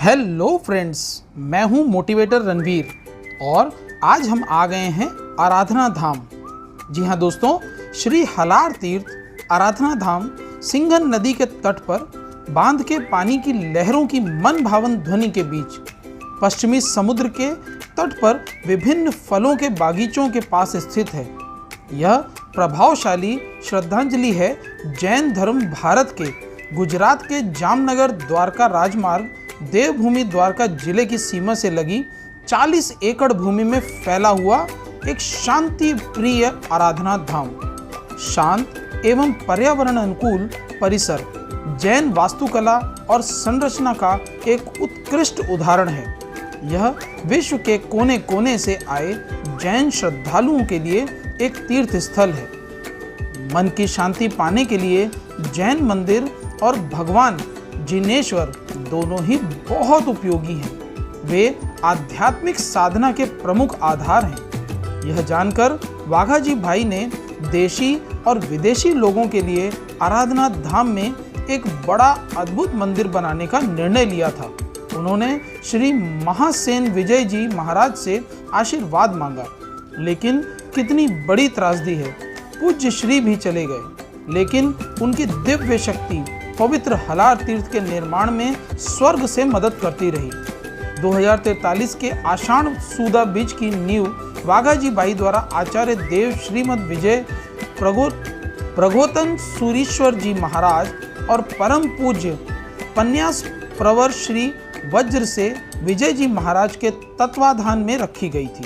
Hello friends, मैं हूं motivator Ranveer और आज हम आ गए हैं आराधना धाम। जी हां दोस्तों, श्री हलार तीर्थ आराधना धाम सिंघन नदी के तट पर बांध के पानी की लहरों की मन भावन ध्वनि के बीच पश्चिमी समुद्र के तट पर विभिन्न फलों के बागीचों के पास स्थित है। यह प्रभावशाली श्रद्धांजलि है जैन धर्म भारत के गुजरात के जामनगर द्वारका राजमार्ग देवभूमि द्वारका जिले की सीमा से लगी 40 एकड़ भूमि में फैला हुआ एक शांति प्रिय आराधना धाम। शांत एवं पर्यावरण अनुकूल परिसर जैन वास्तुकला और संरचना का एक उत्कृष्ट उदाहरण है। यह विश्व के कोने कोने से आए जैन श्रद्धालुओं के लिए एक तीर्थ स्थल है। मन की शांति पाने के लिए जैन मंदिर और भगवान जिनेश्वर दोनों ही बहुत उपयोगी हैं। वे आध्यात्मिक साधना के प्रमुख आधार हैं। यह जानकर वाघाजी भाई ने देशी और विदेशी लोगों के लिए आराधना धाम में एक बड़ा अद्भुत मंदिर बनाने का निर्णय लिया था। उन्होंने श्री महासेन विजय जी महाराज से आशीर्वाद मांगा, लेकिन कितनी बड़ी त्रासदी है। पूज्य श्री भी चले गए, लेकिन उनकी दिव्य शक्ति पवित्र हलार तीर्थ के निर्माण में स्वर्ग से मदद करती रही। 2043 के आषाढ़ सूदा बीज की नींव वाघाजी बाई द्वारा आचार्य देव श्रीमद विजय प्रगोतन सूरीश्वर जी महाराज और परम पूज्य पन्यास प्रवर श्री वज्र से विजय जी महाराज के तत्वाधान में रखी गई थी।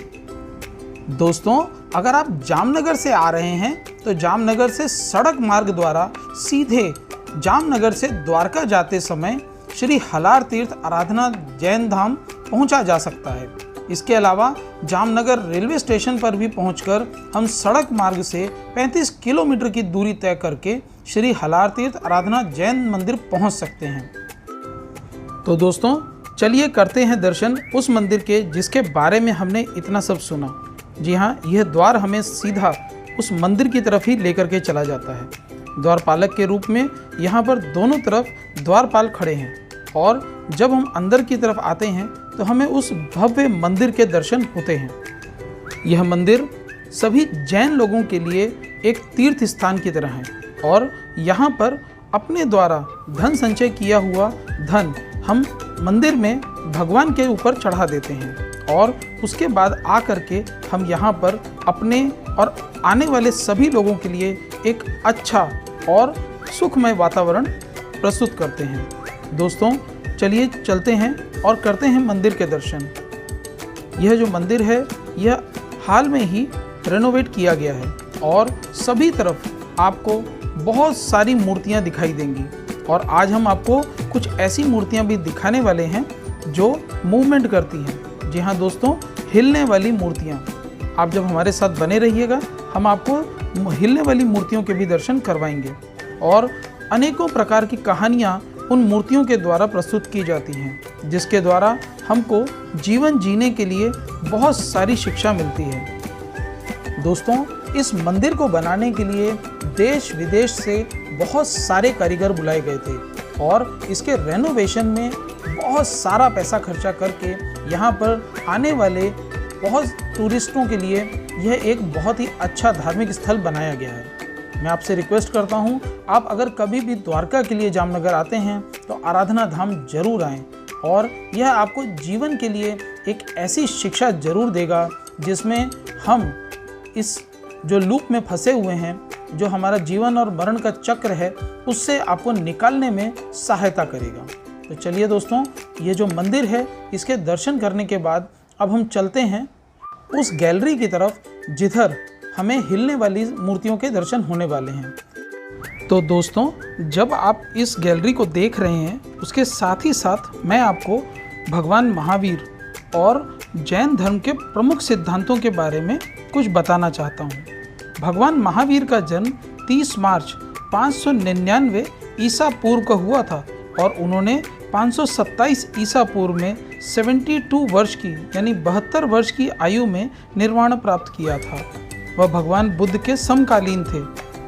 दोस्तों, अगर आप जामनगर से आ रहे हैं तो जामनगर से सड़क मार्ग द्वारा सीधे जामनगर से द्वारका जाते समय श्री हलार तीर्थ आराधना जैन धाम पहुंचा जा सकता है। इसके अलावा जामनगर रेलवे स्टेशन पर भी पहुंचकर हम सड़क मार्ग से 35 किलोमीटर की दूरी तय करके श्री हलार तीर्थ आराधना जैन मंदिर पहुंच सकते हैं। तो दोस्तों, चलिए करते हैं दर्शन उस मंदिर के जिसके बारे में हमने इतना सब सुना। जी हाँ, यह द्वार हमें सीधा उस मंदिर की तरफ ही लेकर के चला जाता है। द्वारपालक के रूप में यहाँ पर दोनों तरफ द्वारपाल खड़े हैं और जब हम अंदर की तरफ आते हैं तो हमें उस भव्य मंदिर के दर्शन होते हैं। यह मंदिर सभी जैन लोगों के लिए एक तीर्थ स्थान की तरह है और यहाँ पर अपने द्वारा धन संचय किया हुआ धन हम मंदिर में भगवान के ऊपर चढ़ा देते हैं और उसके बाद आ करके हम यहाँ पर अपने और आने वाले सभी लोगों के लिए एक अच्छा और सुखमय वातावरण प्रस्तुत करते हैं। दोस्तों, चलिए चलते हैं और करते हैं मंदिर के दर्शन। यह जो मंदिर है यह हाल में ही रेनोवेट किया गया है और सभी तरफ आपको बहुत सारी मूर्तियां दिखाई देंगी और आज हम आपको कुछ ऐसी मूर्तियां भी दिखाने वाले हैं जो मूवमेंट करती हैं। जी हाँ दोस्तों, हिलने वाली मूर्तियां। आप जब हमारे साथ बने रहिएगा, हम आपको हिलने वाली मूर्तियों के भी दर्शन करवाएंगे और अनेकों प्रकार की कहानियाँ उन मूर्तियों के द्वारा प्रस्तुत की जाती हैं, जिसके द्वारा हमको जीवन जीने के लिए बहुत सारी शिक्षा मिलती है। दोस्तों, इस मंदिर को बनाने के लिए देश विदेश से बहुत सारे कारीगर बुलाए गए थे और इसके रेनोवेशन में बहुत सारा पैसा खर्चा करके यहाँ पर आने वाले बहुत टूरिस्टों के लिए यह एक बहुत ही अच्छा धार्मिक स्थल बनाया गया है। मैं आपसे रिक्वेस्ट करता हूँ, आप अगर कभी भी द्वारका के लिए जामनगर आते हैं तो आराधना धाम जरूर आएं और यह आपको जीवन के लिए एक ऐसी शिक्षा जरूर देगा जिसमें हम इस जो लूप में फंसे हुए हैं, जो हमारा जीवन और मरण का चक्र है, उससे आपको निकालने में सहायता करेगा। तो चलिए दोस्तों, ये जो मंदिर है इसके दर्शन करने के बाद अब हम चलते हैं उस गैलरी की तरफ जिधर हमें हिलने वाली मूर्तियों के दर्शन होने वाले हैं। तो दोस्तों, जब आप इस गैलरी को देख रहे हैं उसके साथ ही साथ मैं आपको भगवान महावीर और जैन धर्म के प्रमुख सिद्धांतों के बारे में कुछ बताना चाहता हूँ। भगवान महावीर का जन्म 30 मार्च 599 ईसा पूर्व को हुआ था और उन्होंने 527 ईसा पूर्व में 72 वर्ष की यानी 72 वर्ष की आयु में निर्वाण प्राप्त किया था। वह भगवान बुद्ध के समकालीन थे।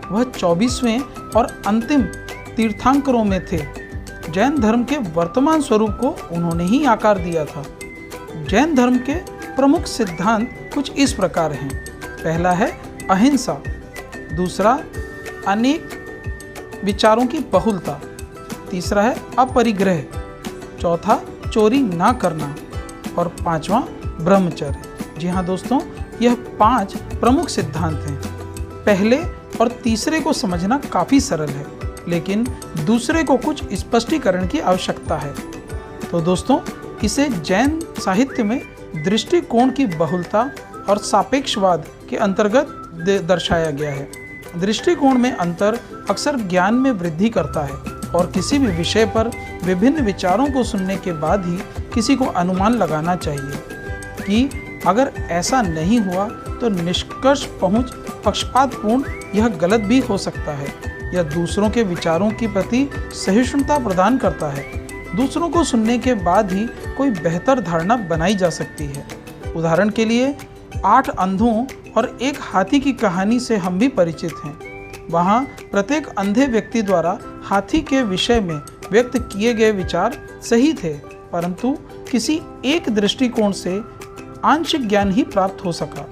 वह 24वें और अंतिम तीर्थंकरों में थे। जैन धर्म के वर्तमान स्वरूप को उन्होंने ही आकार दिया था। जैन धर्म के प्रमुख सिद्धांत कुछ इस प्रकार हैं। पहला है अहिंसा, दूसरा अनेक विचारों की बहुलता, तीसरा है अपरिग्रह, चौथा चोरी ना करना और पांचवा ब्रह्मचर्य। जी हाँ दोस्तों, यह 5 प्रमुख सिद्धांत हैं। पहले और तीसरे को समझना काफ़ी सरल है, लेकिन दूसरे को कुछ स्पष्टीकरण की आवश्यकता है। तो दोस्तों, इसे जैन साहित्य में दृष्टिकोण की बहुलता और सापेक्षवाद के अंतर्गत दर्शाया गया है। दृष्टिकोण में अंतर अक्सर ज्ञान में वृद्धि करता है और किसी भी विषय पर विभिन्न विचारों को सुनने के बाद ही किसी को अनुमान लगाना चाहिए कि अगर ऐसा नहीं हुआ तो निष्कर्ष पहुंच पक्षपातपूर्ण, यह गलत भी हो सकता है। यह दूसरों के विचारों के प्रति सहिष्णुता प्रदान करता है। दूसरों को सुनने के बाद ही कोई बेहतर धारणा बनाई जा सकती है। उदाहरण के लिए 8 अंधों और एक हाथी की कहानी से हम भी परिचित हैं। वहाँ प्रत्येक अंधे व्यक्ति द्वारा हाथी के विषय में व्यक्त किए गए विचार सही थे, परंतु किसी एक दृष्टिकोण से आंशिक ज्ञान ही प्राप्त हो सका।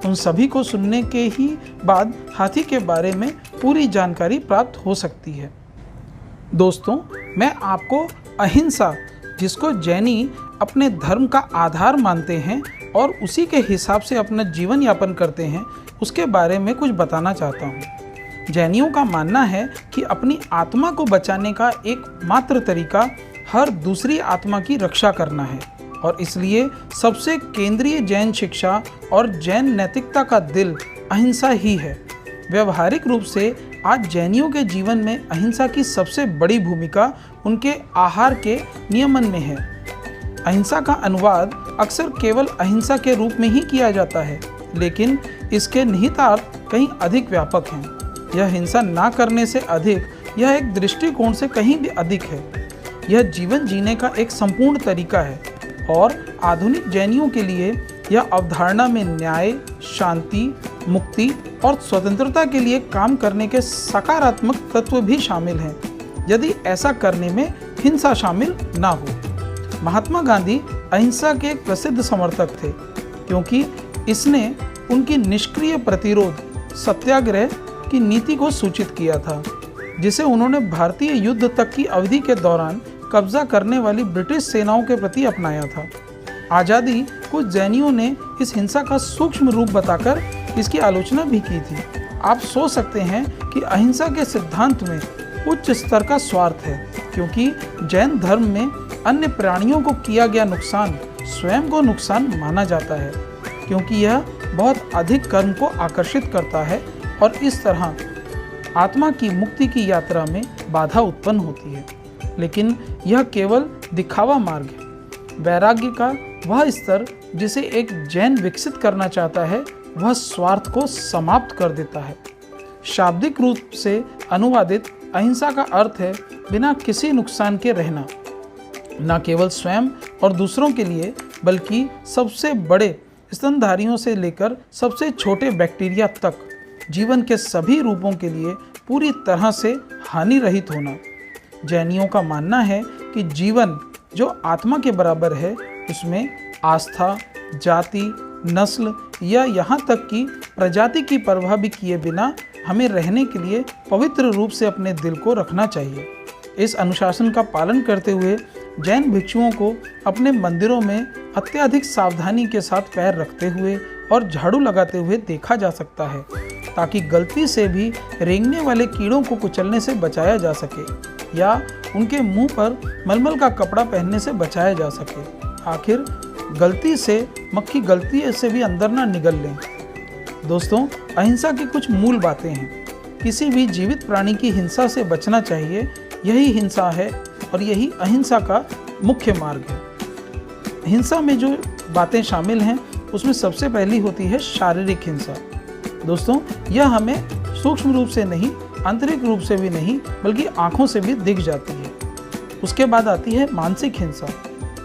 उन सभी को सुनने के ही बाद हाथी के बारे में पूरी जानकारी प्राप्त हो सकती है। दोस्तों, मैं आपको अहिंसा, जिसको जैनी अपने धर्म का आधार मानते हैं और उसी के हिसाब से अपना जीवन यापन करते हैं, उसके बारे में कुछ बताना चाहता हूँ। जैनियों का मानना है कि अपनी आत्मा को बचाने का एकमात्र तरीका हर दूसरी आत्मा की रक्षा करना है और इसलिए सबसे केंद्रीय जैन शिक्षा और जैन नैतिकता का दिल अहिंसा ही है। व्यवहारिक रूप से आज जैनियों के जीवन में अहिंसा की सबसे बड़ी भूमिका उनके आहार के नियमन में है। अहिंसा का अनुवाद अक्सर केवल अहिंसा के रूप में ही किया जाता है, लेकिन इसके निहितार्थ कहीं अधिक व्यापक हैं। यह हिंसा ना करने से अधिक, यह एक दृष्टिकोण से कहीं भी अधिक है। यह जीवन जीने का एक संपूर्ण तरीका है और आधुनिक जैनियों के लिए यह अवधारणा में न्याय, शांति, मुक्ति और स्वतंत्रता के लिए काम करने के सकारात्मक तत्व भी शामिल हैं, यदि ऐसा करने में हिंसा शामिल ना हो। महात्मा गांधी अहिंसा के एक प्रसिद्ध समर्थक थे, क्योंकि इसने उनकी निष्क्रिय प्रतिरोध सत्याग्रह की नीति को सूचित किया था, जिसे उन्होंने भारतीय युद्ध तक की अवधि के दौरान कब्जा करने वाली ब्रिटिश सेनाओं के प्रति अपनाया था। आज़ादी कुछ जैनियों ने इस हिंसा का सूक्ष्म रूप बताकर इसकी आलोचना भी की थी। आप सोच सकते हैं कि अहिंसा के सिद्धांत में उच्च स्तर का स्वार्थ है, क्योंकि जैन धर्म में अन्य प्राणियों को किया गया नुकसान स्वयं को नुकसान माना जाता है, क्योंकि यह बहुत अधिक कर्म को आकर्षित करता है और इस तरह आत्मा की मुक्ति की यात्रा में बाधा उत्पन्न होती है। लेकिन यह केवल दिखावा मार्ग है। वैराग्य का वह स्तर जिसे एक जैन विकसित करना चाहता है, वह स्वार्थ को समाप्त कर देता है। शाब्दिक रूप से अनुवादित अहिंसा का अर्थ है बिना किसी नुकसान के रहना, न केवल स्वयं और दूसरों के लिए, बल्कि सबसे बड़े स्तनधारियों से लेकर सबसे छोटे बैक्टीरिया तक जीवन के सभी रूपों के लिए पूरी तरह से हानि रहित होना। जैनियों का मानना है कि जीवन जो आत्मा के बराबर है, उसमें आस्था, जाति, नस्ल या यहाँ तक कि प्रजाति की परवाह भी किए बिना हमें रहने के लिए पवित्र रूप से अपने दिल को रखना चाहिए। इस अनुशासन का पालन करते हुए जैन भिक्षुओं को अपने मंदिरों में अत्यधिक सावधानी के साथ पैर रखते हुए और झाड़ू लगाते हुए देखा जा सकता है, ताकि गलती से भी रेंगने वाले कीड़ों को कुचलने से बचाया जा सके या उनके मुंह पर मलमल का कपड़ा पहनने से बचाया जा सके। आखिर गलती से मक्खी गलती से भी अंदर ना निगल लें। दोस्तों, अहिंसा की कुछ मूल बातें हैं। किसी भी जीवित प्राणी की हिंसा से बचना चाहिए, यही हिंसा है और यही अहिंसा का मुख्य मार्ग है। हिंसा में जो बातें शामिल हैं, उसमें सबसे पहली होती है शारीरिक हिंसा। दोस्तों, यह हमें सूक्ष्म रूप से नहीं, आंतरिक रूप से भी नहीं, बल्कि आँखों से भी दिख जाती है। उसके बाद आती है मानसिक हिंसा,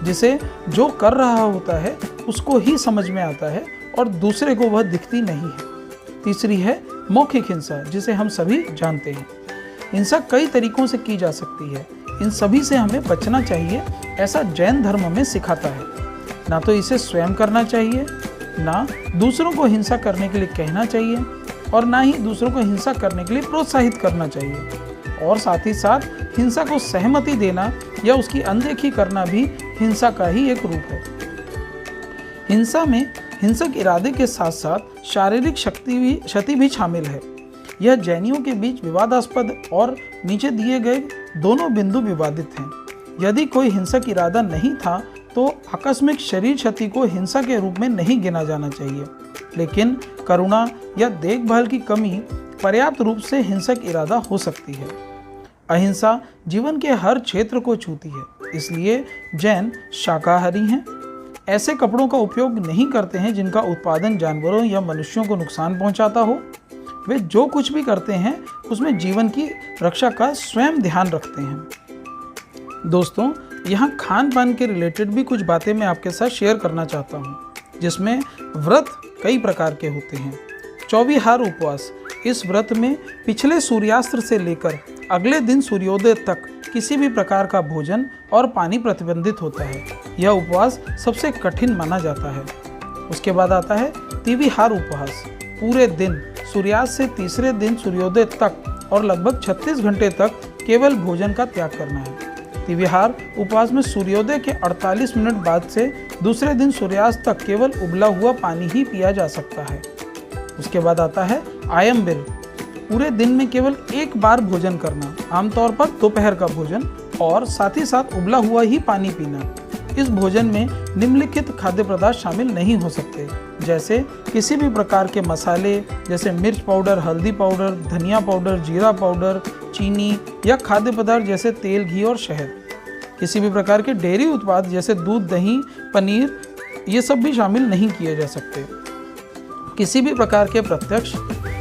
जिसे जो कर रहा होता है उसको ही समझ में आता है और दूसरे को वह दिखती नहीं है। तीसरी है मौखिक हिंसा, जिसे हम सभी जानते हैं। हिंसा कई तरीकों से की जा सकती है। इन सभी से हमें बचना चाहिए, ऐसा जैन धर्म हमें सिखाता है। ना तो इसे स्वयं करना चाहिए, ना दूसरों को हिंसा करने के लिए कहना चाहिए, और ना ही दूसरों को हिंसा करने के लिए प्रोत्साहित करना चाहिए। और साथ ही साथ हिंसा को सहमति देना या उसकी अनदेखी करना भी हिंसा का ही एक रूप है। हिंसा में हिंसक इरादे के साथ साथ शारीरिक क्षति भी शामिल है। यह जैनियों के बीच विवादास्पद और नीचे दिए गए दोनों बिंदु विवादित हैं। यदि कोई हिंसक इरादा नहीं था तो आकस्मिक शरीर क्षति को हिंसा के रूप में नहीं गिना जाना चाहिए, लेकिन करुणा या देखभाल की कमी पर्याप्त रूप से हिंसक इरादा हो सकती है। अहिंसा जीवन के हर क्षेत्र को छूती है, इसलिए जैन शाकाहारी हैं। ऐसे कपड़ों का उपयोग नहीं करते हैं जिनका उत्पादन जानवरों या मनुष्यों को नुकसान पहुंचाता हो। वे जो कुछ भी करते हैं उसमें जीवन की रक्षा का स्वयं ध्यान रखते हैं। दोस्तों, यहाँ खान पान के रिलेटेड भी कुछ बातें मैं आपके साथ शेयर करना चाहता हूँ, जिसमें व्रत कई प्रकार के होते हैं। चौबीहार उपवास, इस व्रत में पिछले सूर्यास्त से लेकर अगले दिन सूर्योदय तक किसी भी प्रकार का भोजन और पानी प्रतिबंधित होता है। यह उपवास सबसे कठिन माना जाता है। उसके बाद आता है तिविहार उपवास। पूरे दिन सूर्यास्त से तीसरे दिन सूर्योदय तक और लगभग 36 घंटे तक केवल भोजन का त्याग करना है। तिविहार उपवास में सूर्योदय के 48 मिनट बाद से दूसरे दिन सूर्यास्त तक केवल उबला हुआ पानी ही पिया जा सकता है। उसके बाद आता है आयम्बिर। पूरे दिन में केवल एक बार भोजन करना, आमतौर पर दोपहर का भोजन, और साथ ही साथ उबला हुआ ही पानी पीना। इस भोजन में निम्नलिखित खाद्य पदार्थ शामिल नहीं हो सकते, जैसे किसी भी प्रकार के मसाले जैसे मिर्च पाउडर, हल्दी पाउडर, धनिया पाउडर, जीरा पाउडर, चीनी या खाद्य पदार्थ जैसे तेल, घी और शहद। किसी भी प्रकार के डेयरी उत्पाद जैसे दूध, दही, पनीर, ये सब भी शामिल नहीं किए जा सकते। किसी भी प्रकार के प्रत्यक्ष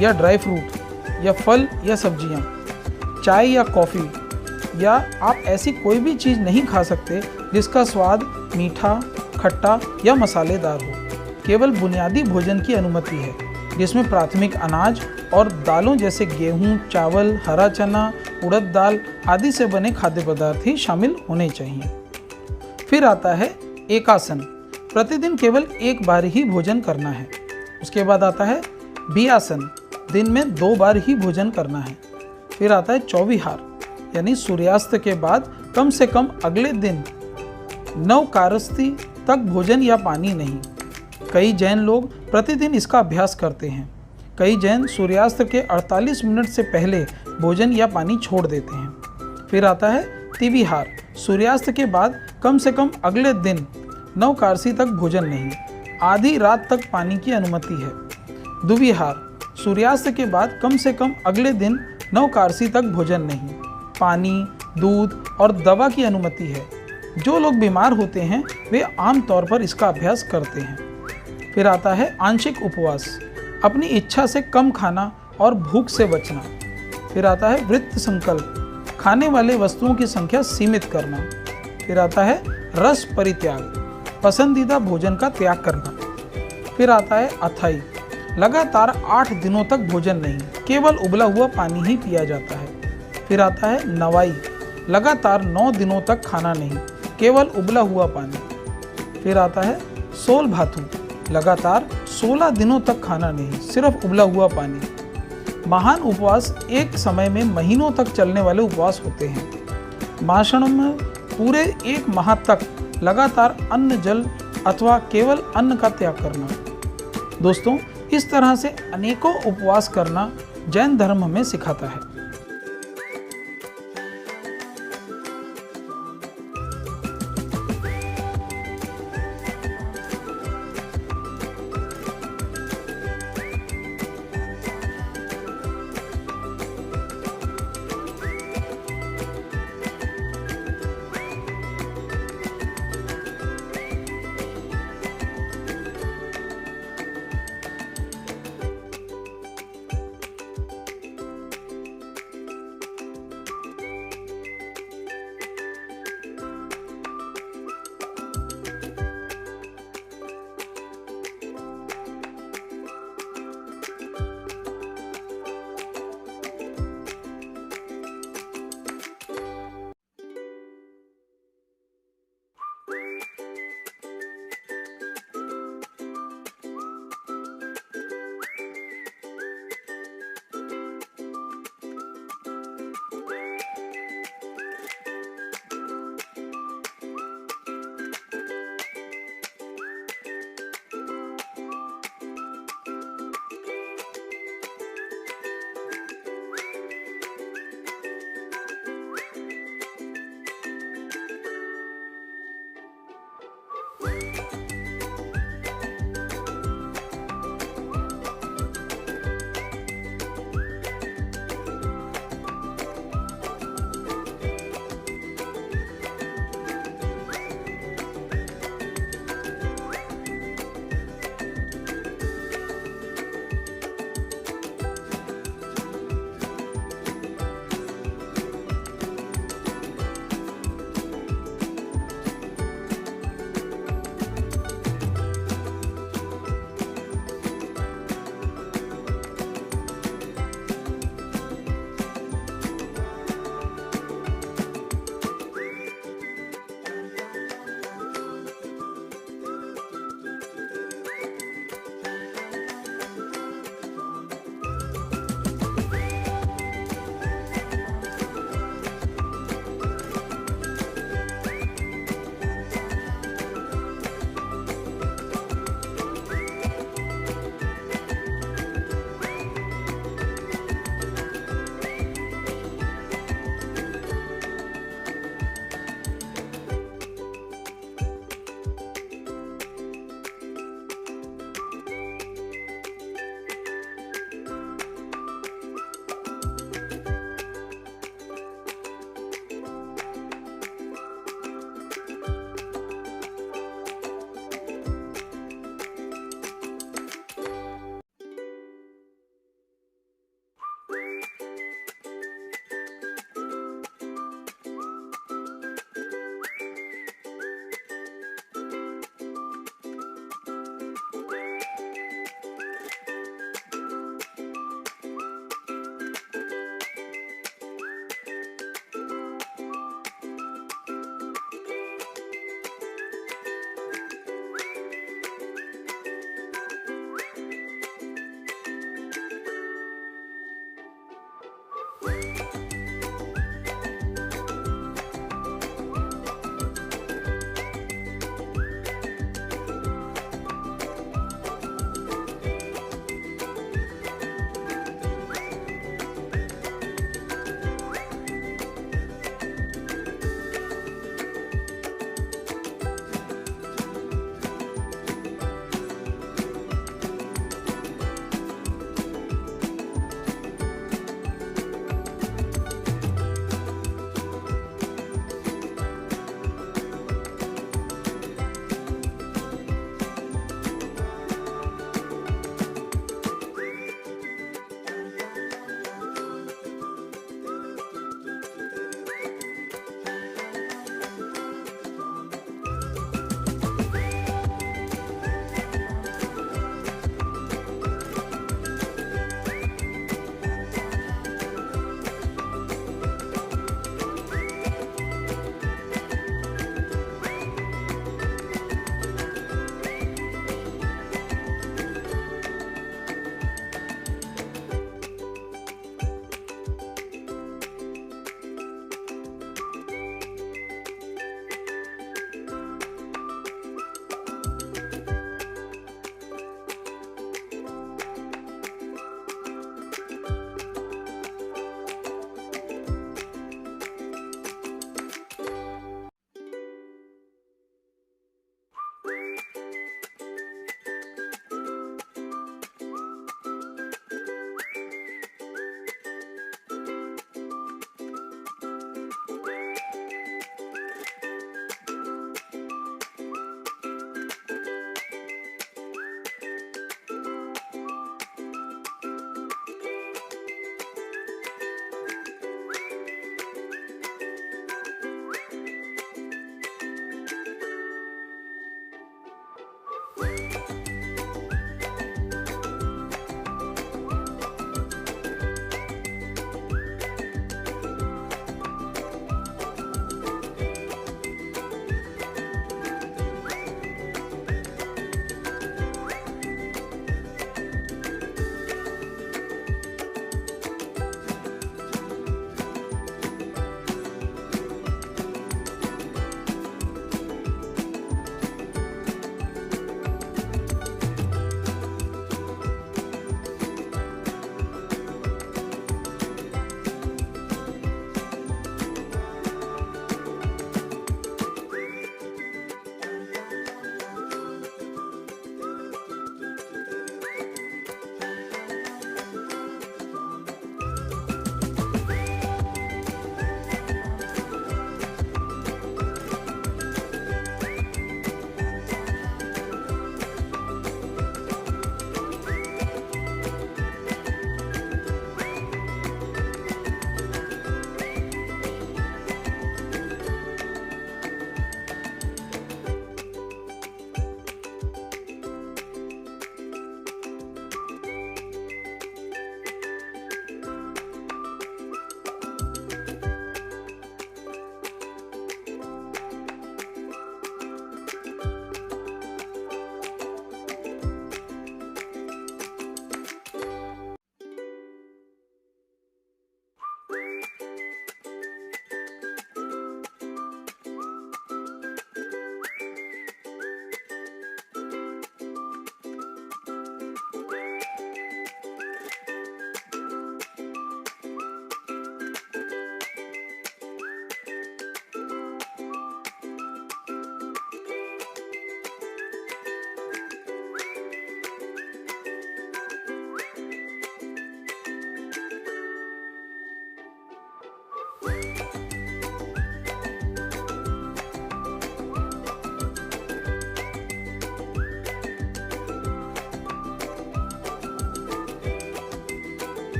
या ड्राई फ्रूट या फल या सब्जियां, चाय या कॉफ़ी, या आप ऐसी कोई भी चीज़ नहीं खा सकते जिसका स्वाद मीठा, खट्टा या मसालेदार हो। केवल बुनियादी भोजन की अनुमति है, जिसमें प्राथमिक अनाज और दालों जैसे गेहूं, चावल, हरा चना, उड़द दाल आदि से बने खाद्य पदार्थ ही शामिल होने चाहिए। फिर आता है एकासन। प्रतिदिन केवल एक बार ही भोजन करना है। उसके बाद आता है बियासन। दिन में 2 बार ही भोजन करना है। फिर आता है चौविहार, यानी सूर्यास्त के बाद कम से कम अगले दिन 9 कारस्ती तक भोजन या पानी नहीं। कई जैन लोग प्रतिदिन इसका अभ्यास करते हैं। कई जैन सूर्यास्त के 48 मिनट से पहले भोजन या पानी छोड़ देते हैं। फिर आता है तिविहार। सूर्यास्त के बाद कम से कम अगले दिन 9 कारसी तक भोजन नहीं, आधी रात तक पानी की अनुमति है। दुविहार। सूर्यास्त के बाद कम से कम अगले दिन 9 कारसी तक भोजन नहीं, पानी, दूध और दवा की अनुमति है। जो लोग बीमार होते हैं वे आमतौर पर इसका अभ्यास करते हैं। फिर आता है आंशिक उपवास। अपनी इच्छा से कम खाना और भूख से बचना। फिर आता है वृत्त संकल्प। खाने वाले वस्तुओं की संख्या सीमित करना। फिर आता है रस परित्याग। पसंदीदा भोजन का त्याग करना। फिर आता है अथाई। लगातार 8 दिनों तक भोजन नहीं, केवल उबला हुआ पानी ही पिया जाता है। फिर आता है नवाई। लगातार 9 दिनों तक खाना नहीं, केवल उबला हुआ पानी। फिर आता है सोल भातु। लगातार 16 दिनों तक खाना नहीं, सिर्फ उबला हुआ पानी। महान उपवास एक समय में महीनों तक चलने वाले उपवास होते हैं। माषण में पूरे 1 माह तक लगातार अन्न, जल अथवा केवल अन्न का त्याग करना। दोस्तों, इस तरह से अनेकों उपवास करना जैन धर्म हमें सिखाता है।